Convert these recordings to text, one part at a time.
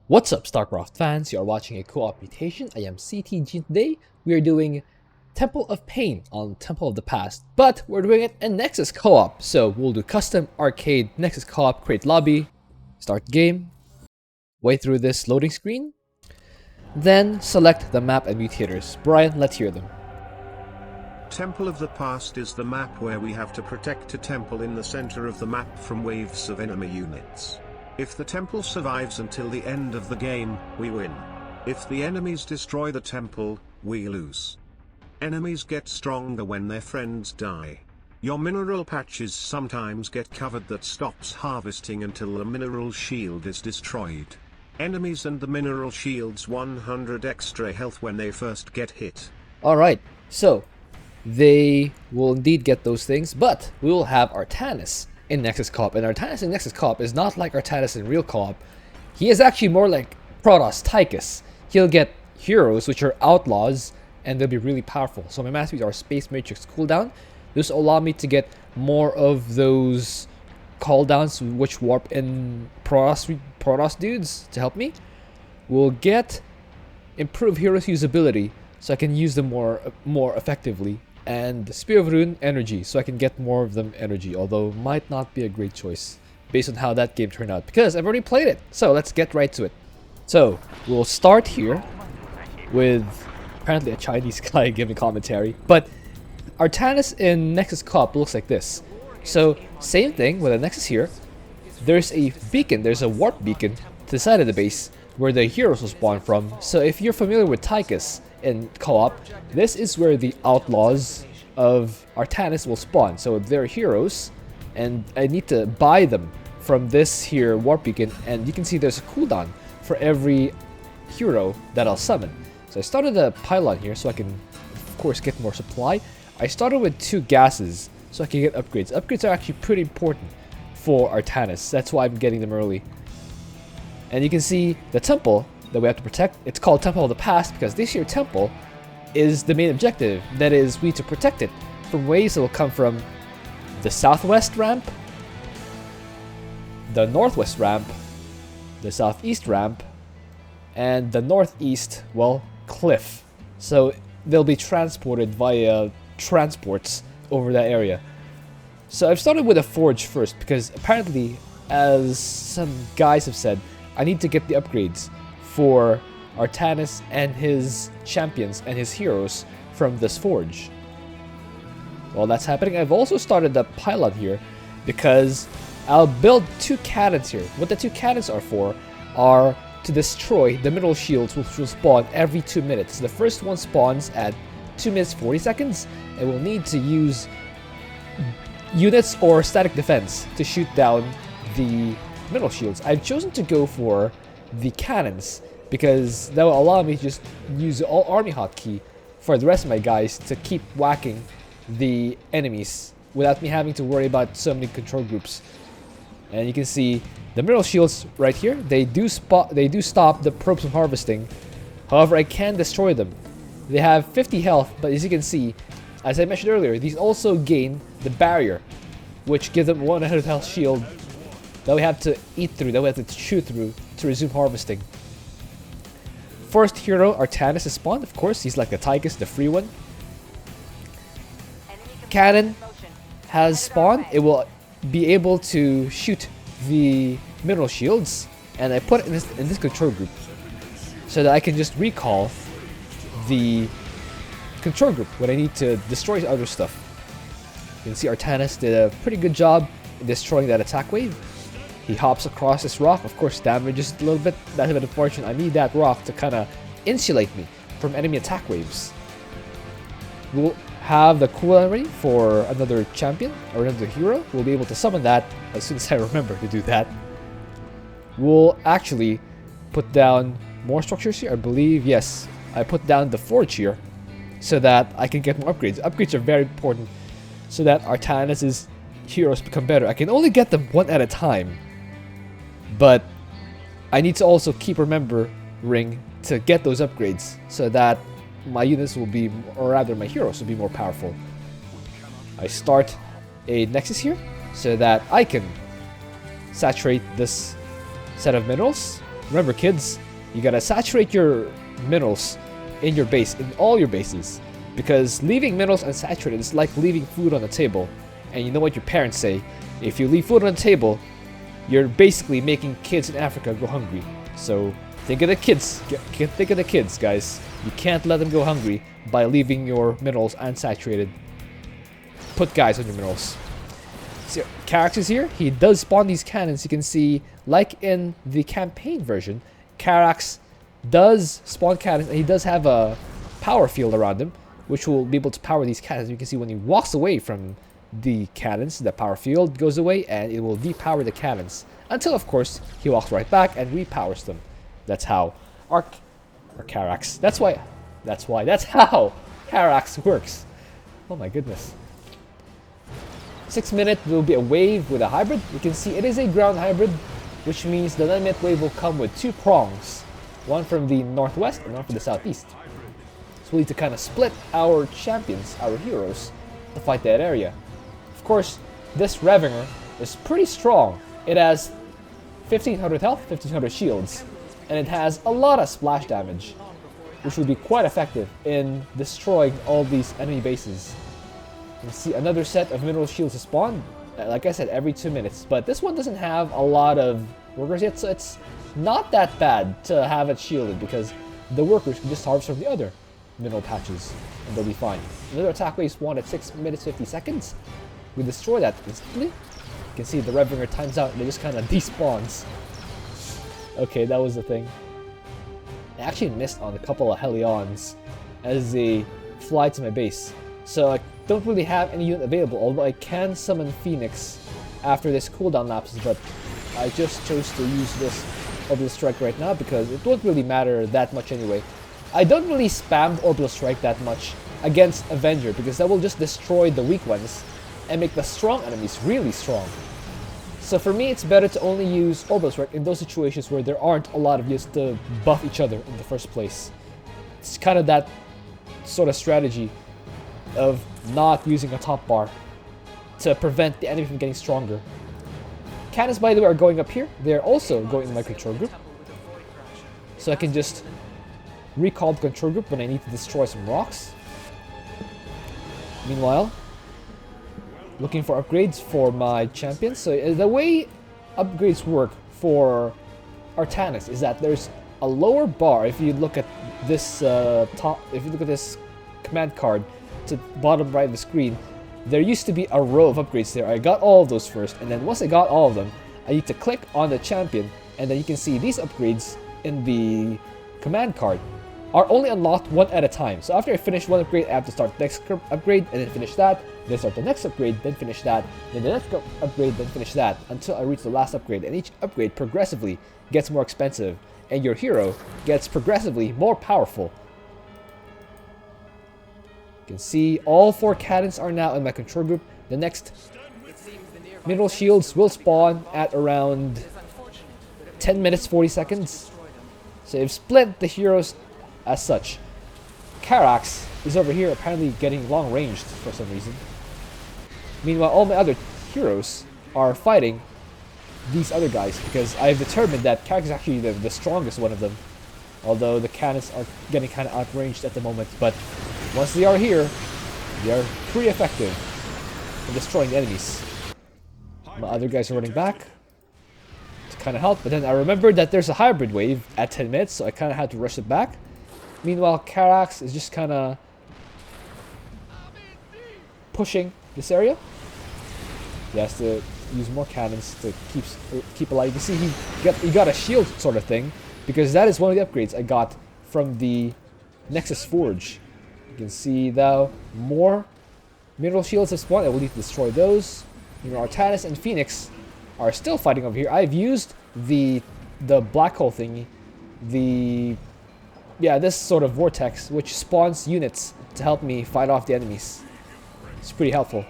What's up, Starcraft fans? You are watching a co-op Mutation. I am CTG. Today we are doing Temple of Pain on Temple of the Past, but we're doing it in Nexus Co-op. So we'll do custom arcade Nexus Co-op, create lobby, start game, wait through this loading screen, then select the map and mutators. Brian, let's hear them. Temple of the Past is the map where we have to protect a temple in the center of the map from waves of enemy units. If the temple survives until the end of the game, we win. If the enemies destroy the temple, we lose. Enemies get stronger when their friends die. Your mineral patches sometimes get covered that stops harvesting until the mineral shield is destroyed. Enemies and the mineral shields 100 extra health when they first get hit. Alright, so they will indeed get those things, but we will have Artanis in Nexus Co-op, and Artanis in Nexus Co-op is not like Artanis in real co-op. He is actually more like Protoss Tychus. He'll get heroes which are outlaws and they'll be really powerful. So my masterpiece are Space Matrix cooldown. This will allow me to get more of those cooldowns which warp in Protoss dudes to help me. We'll get improved heroes usability so I can use them more effectively, and Spear of Rune energy so I can get more of them energy, although might not be a great choice based on how that game turned out because I've already played it. So let's get right to it. So we'll start here with apparently a Chinese guy giving commentary, but Artanis in Nexus Co-op looks like this. So same thing with a Nexus here. There's a beacon, there's a warp beacon to the side of the base where the heroes will spawn from. So if you're familiar with Tychus in co-op, this is where the outlaws of Artanis will spawn. So they're heroes, and I need to buy them from this here warp beacon, and you can see there's a cooldown for every hero that I'll summon. So I started a pylon here so I can, of course, get more supply. I started with 2 gases so I can get upgrades. Upgrades are actually pretty important for Artanis. That's why I'm getting them early. And you can see the temple that we have to protect. It's called Temple of the Past because this here temple is the main objective. That is, we need to protect it from waves that will come from the southwest ramp, the northwest ramp, the southeast ramp, and the northeast, well, cliff. So they'll be transported via transports over that area. So I've started with a forge first because apparently, as some guys have said, I need to get the upgrades for Artanis and his champions and his heroes from this forge. While that's happening, I've also started the pylon here because I'll build 2 cannons here. What the 2 cannons are for are to destroy the mineral shields which will spawn every 2 minutes. The first one spawns at 2 minutes 40 seconds, and we'll need to use units or static defense to shoot down the mineral shields. I've chosen to go for the cannons because that will allow me to just use the all army hotkey for the rest of my guys to keep whacking the enemies without me having to worry about so many control groups. And you can see the mineral shields right here. They do stop the probes from harvesting. However, I can destroy them. They have 50 health, but as you can see, as I mentioned earlier, these also gain the barrier, which gives them 100 health shield that we have to eat through, that we have to chew through to resume harvesting. First hero, Artanis, is spawned. Of course, he's like the Tychus, the free one. Cannon has spawned. It will be able to shoot the mineral shields, and I put it in this control group so that I can just recall the control group when I need to destroy other stuff. You can see Artanis did a pretty good job in destroying that attack wave. He hops across this rock, of course damages a little bit. That's a bit unfortunate. I need that rock to kind of insulate me from enemy attack waves. We'll have the cooldown ready for another champion or another hero. We'll be able to summon that as soon as I remember to do that. We'll actually put down more structures here, I believe. Yes, I put down the forge here so that I can get more upgrades. Upgrades are very important so that Artanis' heroes become better. I can only get them one at a time, but I need to also keep remembering to get those upgrades so that my units will be, or rather my heroes will be more powerful. I start a Nexus here so that I can saturate this set of minerals Remember, kids, you gotta saturate your minerals in your base, in all your bases. Because leaving minerals unsaturated is like leaving food on the table. And you know what your parents say, if you leave food on the table, you're basically making kids in Africa go hungry. So think of the kids, think of the kids, guys. You can't let them go hungry by leaving your minerals unsaturated. Put guys on your minerals. So Karax is here. He does spawn these cannons. You can see, like in the campaign version, Karax does spawn cannons, and he does have a power field around him, which will be able to power these cannons. You can see when he walks away from the cannons, the power field goes away, and it will depower the cannons. Until, of course, he walks right back and repowers them. That's how our Karax. That's how Karax works. Oh my goodness. 6 minutes will be a wave with a hybrid. You can see it is a ground hybrid, which means the 9-minute wave will come with 2 prongs. One from the northwest and one from the southeast. So we need to kind of split our champions, our heroes, to fight that area. Of course, this Avenger is pretty strong. It has 1500 health, 1500 shields, and it has a lot of splash damage, which will be quite effective in destroying all these enemy bases. You can see another set of mineral shields to spawn, like I said, every 2 minutes. But this one doesn't have a lot of workers yet, so it's not that bad to have it shielded, because the workers can just harvest from the other mineral patches and they'll be fine. Another attack wave spawned at 6 minutes 50 seconds. We destroy that instantly. You can see the Avenger times out and it just kind of despawns. Okay, that was the thing. I actually missed on a couple of Helions as they fly to my base. So I don't really have any unit available, although I can summon Phoenix after this cooldown lapses, but I just chose to use this Orbital Strike right now because it won't really matter that much anyway. I don't really spam Orbital Strike that much against Avenger because that will just destroy the weak ones and make the strong enemies really strong. So for me, it's better to only use Orbital Strike in those situations where there aren't a lot of units to buff each other in the first place. It's kind of that sort of strategy of not using a top bar to prevent the enemy from getting stronger. Cannons, by the way, are going up here. They're also going in my control group. So I can just recall the control group when I need to destroy some rocks. Meanwhile, looking for upgrades for my champions. So the way upgrades work for Artanis is that there's a lower bar. If you look at this this command card to bottom right of the screen, there used to be a row of upgrades there. I got all of those first, and then once I got all of them, I need to click on the champion, and then you can see these upgrades in the command card are only unlocked one at a time. So after I finish one upgrade, I have to start the next upgrade, and then finish that, then start the next upgrade, then finish that, then the next upgrade, then finish that, until I reach the last upgrade. And each upgrade progressively gets more expensive, and your hero gets progressively more powerful. You can see all 4 cannons are now in my control group. The next mineral shields will spawn at around 10 minutes 40 seconds. So they've split the heroes as such. Karax is over here apparently getting long ranged for some reason. Meanwhile, all my other heroes are fighting these other guys because I've determined that Karax is actually the strongest one of them. Although the cannons are getting kind of outranged at the moment, but once they are here, they are pretty effective in destroying the enemies. My other guys are running back to kind of help, but then I remembered that there's a hybrid wave at 10 minutes, so I kind of had to rush it back. Meanwhile, Karax is just kind of pushing this area. He has to use more cannons to keep alive. You can see he got a shield sort of thing, because that is one of the upgrades I got from the Nexus Forge. You can see though more mineral shields have spawned. I will need to destroy those. You know, Artanis and Phoenix are still fighting over here. I've used the black hole thingy, this sort of vortex which spawns units to help me fight off the enemies. It's pretty helpful.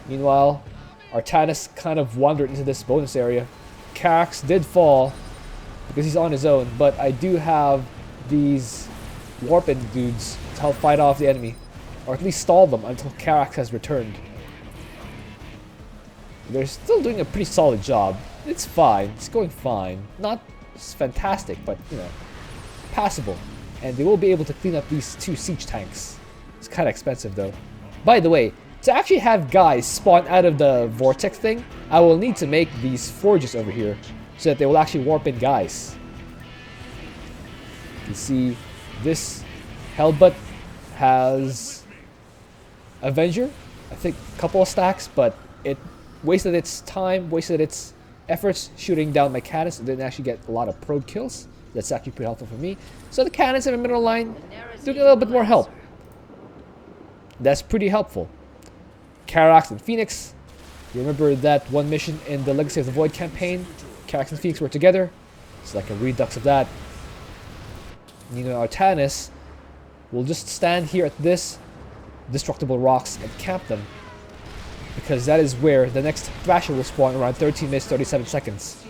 Meanwhile, Artanis kind of wandered into this bonus area. Karax did fall because he's on his own, but I do have these warping dudes to help fight off the enemy, or at least stall them until Karax has returned. They're still doing a pretty solid job. It's fine. It's going fine. Not fantastic, but, you know, passable. And they will be able to clean up these 2 siege tanks. It's kind of expensive, though. By the way, to actually have guys spawn out of the vortex thing, I will need to make these forges over here so that they will actually warp in guys. You can see this Hellbutt has Avenger, I think a couple of stacks, but it wasted its time, wasted its efforts shooting down my cannons. It didn't actually get a lot of probe kills. That's actually pretty helpful for me. So the cannons in the middle line doing a little bit more help. That's pretty helpful. Karax and Phoenix. You remember that one mission in the Legacy of the Void campaign? Karax and Phoenix were together. It's like a redux of that. You know, Artanis will just stand here at this destructible rocks and camp them, because that is where the next Thrasher will spawn around 13 minutes 37 seconds.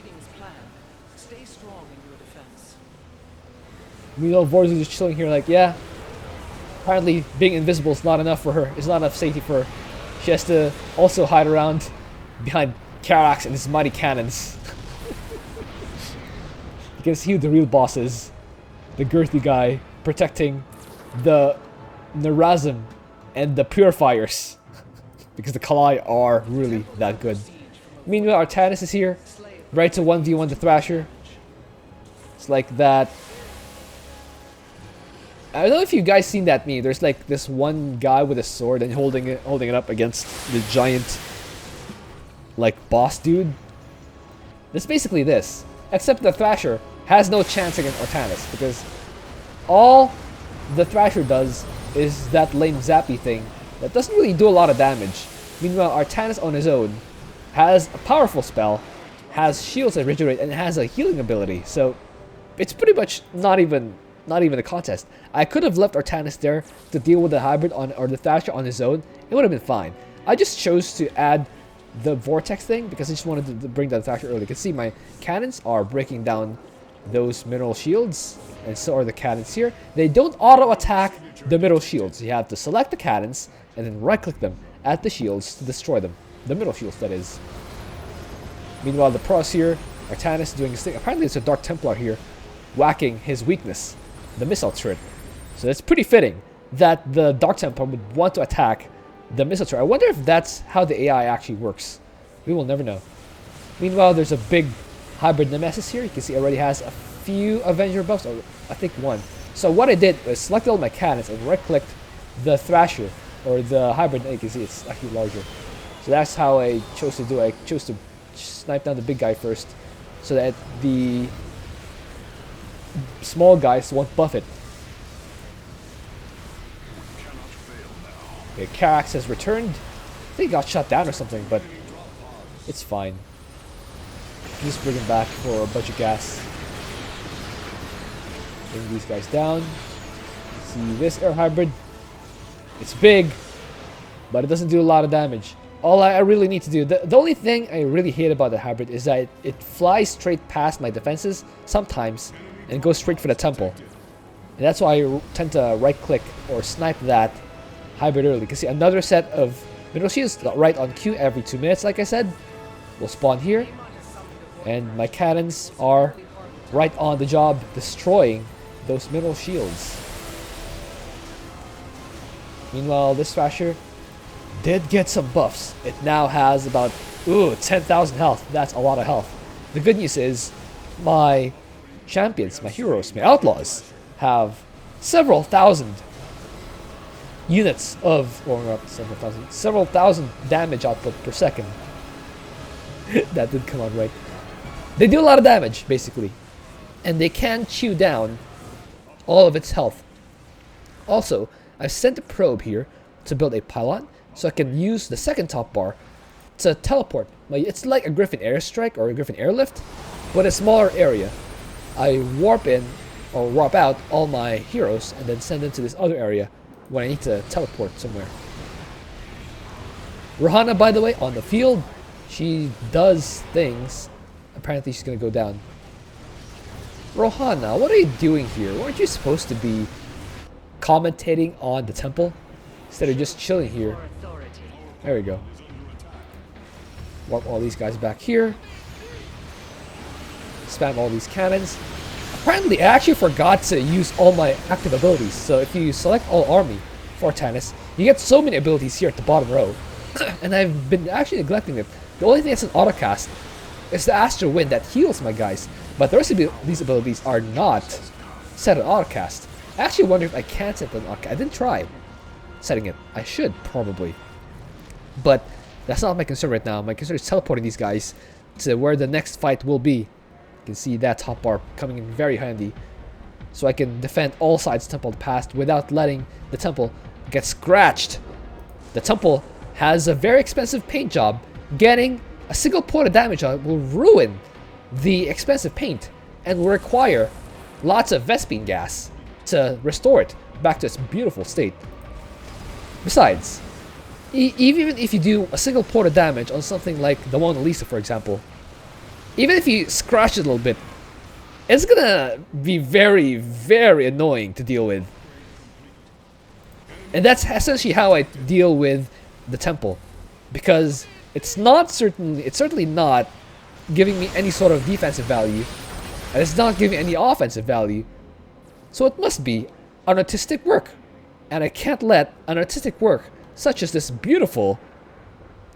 Meanwhile, Vorz is just chilling here like, yeah, apparently being invisible is not enough for her. It's not enough safety for her. She has to also hide around behind Karax and his mighty cannons. You can see who the real boss is. The girthy guy protecting the Nerazim and the Purifiers. Because the Kalai are really that good. Meanwhile, Artanis is here. Right to 1v1 the Thrasher. It's like that. I don't know if you guys seen that meme. There's like this one guy with a sword and holding it up against the giant, like, boss dude. It's basically this, except the Thrasher has no chance against Artanis, because all the Thrasher does is that lame zappy thing that doesn't really do a lot of damage. Meanwhile, Artanis on his own has a powerful spell, has shields that regenerate, and has a healing ability. So it's pretty much not even a contest. I could have left Artanis there to deal with the hybrid or the Thrasher on his own. It would have been fine. I just chose to add the vortex thing because I just wanted to bring the Thrasher early. You can see my cannons are breaking down those mineral shields, and so are the cannons here. They don't auto attack the middle shields. You have to select the cannons and then right click them at the shields to destroy them. The middle shields, that is. Meanwhile, the pros here, Artanis doing his thing. Apparently it's a Dark Templar here whacking his weakness, the missile turret. So it's pretty fitting that the Dark Templar would want to attack the missile turret. I wonder if that's how the AI actually works. We will never know. Meanwhile, there's a big hybrid Nemesis here. You can see it already has a few Avenger buffs, or I think one. So what I did was select all my cannons and right-clicked the Thrasher, or the hybrid. You can see it's actually larger. So that's how I chose to do it. I chose to snipe down the big guy first, so that the small guys won't buff it. Okay, Karax has returned. I think he got shot down or something, but it's fine. Just bring him back for a bunch of gas. Bring these guys down. See this air hybrid? It's big, but it doesn't do a lot of damage. All I really need to do, the only thing I really hate about the hybrid is that it flies straight past my defenses sometimes and goes straight for the temple. And that's why I tend to right click or snipe that hybrid early. You can see another set of mineral shields right on cue every 2 minutes, like I said. Will spawn here. And my cannons are right on the job destroying those mineral shields. Meanwhile, this Thrasher did get some buffs. It now has about 10,000 health. That's a lot of health. The good news is my champions, my heroes, my outlaws have several thousand units of, or not several thousand damage output per second. That did come out right. They do a lot of damage, basically. And they can chew down all of its health. Also, I've sent a probe here to build a pylon, so I can use the second top bar to teleport. It's like a Griffin airstrike or a Griffin airlift, but a smaller area. I warp in or warp out all my heroes and then send them to this other area when I need to teleport somewhere. Rohana, by the way, on the field, she does things. Apparently she's gonna go down. Rohana, what are you doing here? Weren't you supposed to be commentating on the temple instead of just chilling here? There we go. Warp all these guys back here. spam all these cannons. Apparently, I actually forgot to use all my active abilities. So if you select all army for Tannis, you get so many abilities here at the bottom row. And I've been actually neglecting it. The only thing that's an autocast is the Astral Wind that heals my guys. But the rest of these abilities are not set on autocast. I actually wonder if I can set an autocast. I didn't try setting it. I should, probably. But that's not my concern right now. My concern is teleporting these guys to where the next fight will be. You can see that top bar coming in very handy. So I can defend all sides of the temple of the past without letting the temple get scratched. The temple has a very expensive paint job. Getting a single point of damage on it will ruin the expensive paint and will require lots of Vespene gas to restore it back to its beautiful state. Besides, even if you do a single point of damage on something like the Mona Lisa, for example, even if you scratch it a little bit, it's gonna be very, very annoying to deal with. And that's essentially how I deal with the temple, because it's certainly not giving me any sort of defensive value, and it's not giving any offensive value. So it must be an artistic work, and I can't let an artistic work such as this beautiful,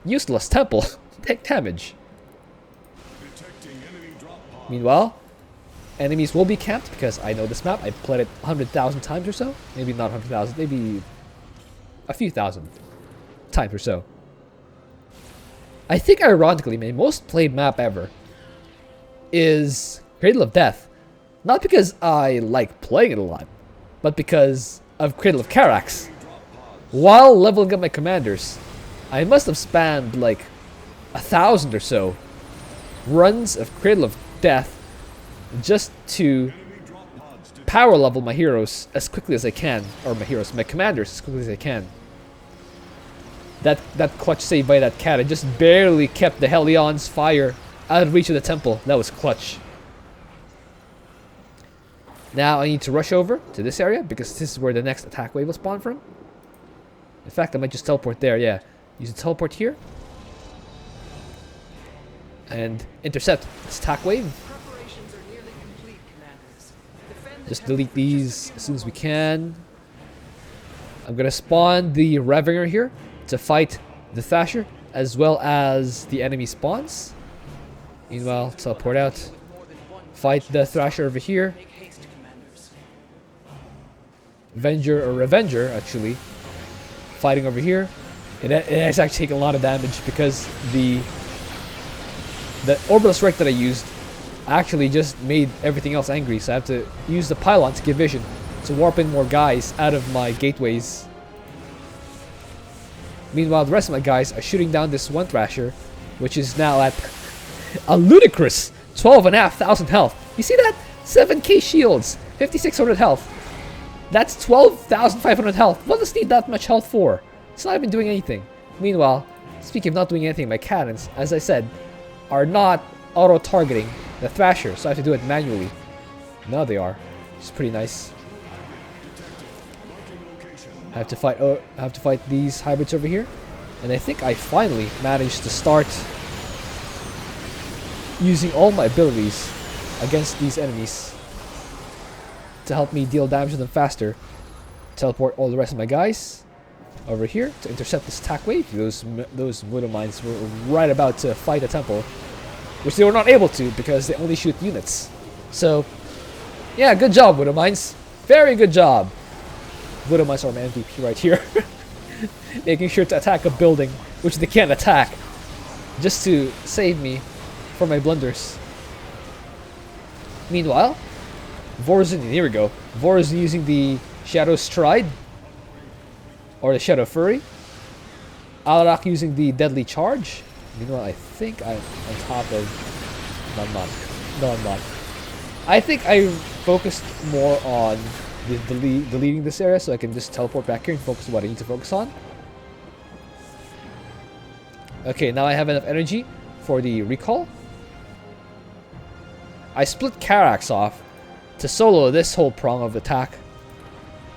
useless temple take damage. Meanwhile, enemies will be camped because I know this map. I've played it 100,000 times or so. Maybe not 100,000, maybe a few thousand times or so. I think ironically my most played map ever is Cradle of Death. Not because I like playing it a lot, but because of Cradle of Karax. While leveling up my commanders, I must have spammed like 1,000 or so runs of Cradle of Death just to power level my heroes as quickly as I can, or my commanders as quickly as I can. That clutch save by that cat, it just barely kept the Helion's fire out of reach of the temple. That was clutch. Now I need to rush over to this area because this is where the next attack wave will spawn from. In fact, I might just teleport there, yeah. Use the teleport here. And intercept this attack wave. Just delete these as soon as we can. I'm gonna spawn the Avenger here to fight the Thrasher as well as the enemy spawns. Meanwhile, teleport out. Fight the Thrasher over here. Avenger, actually. Fighting over here. It has actually taken a lot of damage because the orbital strike that I used actually just made everything else angry, so I have to use the pylon to give vision to warp in more guys out of my gateways. Meanwhile, the rest of my guys are shooting down this one Thrasher, which is now at a ludicrous 12,500 health. You see that? 7k shields, 5,600 health. That's 12,500 health. What does it need that much health for? It's not even doing anything. Meanwhile, speaking of not doing anything, my cannons, as I said, are not auto-targeting the Thrasher, so I have to do it manually. Now they are. It's pretty nice. I have to fight these hybrids over here, and I think I finally managed to start using all my abilities against these enemies to help me deal damage to them faster. Teleport all the rest of my guys over here to intercept this attack wave. Those Widow Mines were right about to fight a temple, which they were not able to because they only shoot units. So, yeah, good job, Widow Mines. Very good job. Widow Mines are my MVP right here. Making sure to attack a building which they can't attack just to save me from my blunders. Meanwhile, Vorzin, here we go. Vorzin using the Shadow Stride or the Shadow Fury. Alarak using the Deadly Charge. Meanwhile, I think I'm on top of... No, I'm not. No, I'm not. I think I focused more on deleting this area so I can just teleport back here and focus on what I need to focus on. Okay, now I have enough energy for the recall. I split Karax off to solo this whole prong of attack.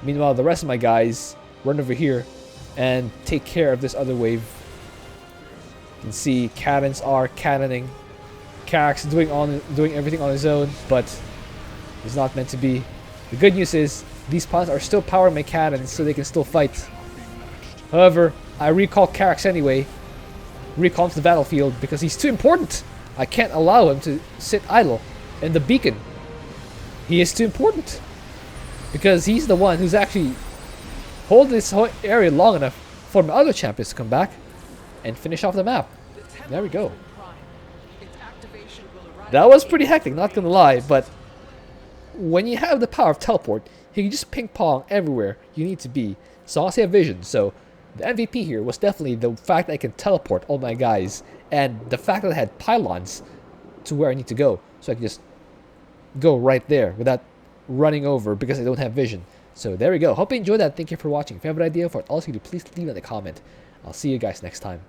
Meanwhile, the rest of my guys run over here and take care of this other wave. You can see cannons are cannoning Karax doing everything on his own, but it's not meant to be. The good news is these pawns are still power my cannons, so they can still fight. However, I recall Karax anyway. Recall him to the battlefield because he's too important. I can't allow him to sit idle in the beacon. He is too important because he's the one who's actually holding this whole area long enough for my other champions to come back and finish off the map. There we go. That was pretty hectic, not gonna lie, but when you have the power of teleport, you can just ping pong everywhere you need to be. So I'll say a vision. So the MVP here was definitely the fact that I can teleport all my guys and the fact that I had pylons to where I need to go. So I can just go right there without running over because I don't have vision. So there we go. Hope you enjoyed that. Thank you for watching. If you have an idea for what else you do, please leave it in the comment. I'll see you guys next time.